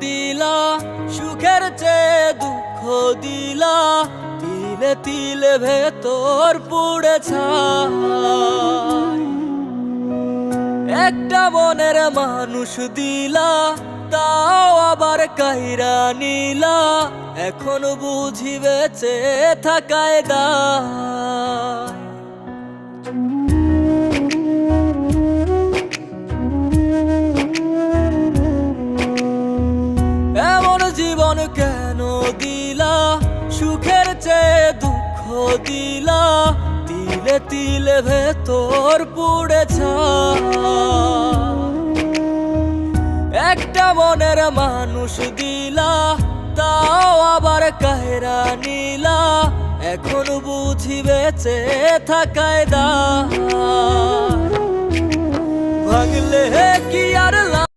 দিলা, সুখের চেয়ে দুঃখ দিলা, তিলে তিলে ভেতর পুড়ে ছাই। একটা মনের মানুষ দিলা, তাও আবার কাইরা নিলা, এখন বুঝি বেঁচে থাকায় দায়। এমন জীবন কেন দিলা, সুখের চেয়ে দুঃখ দিলা, তিলে তিলে ভেতর পুড়ে ছাই। একটা মনের মানুষ দিলা, তাও আবার কাহেরা নিলা, এখন বুঝি বেঁচে থাকায় দায়। ভাঙলে কি আর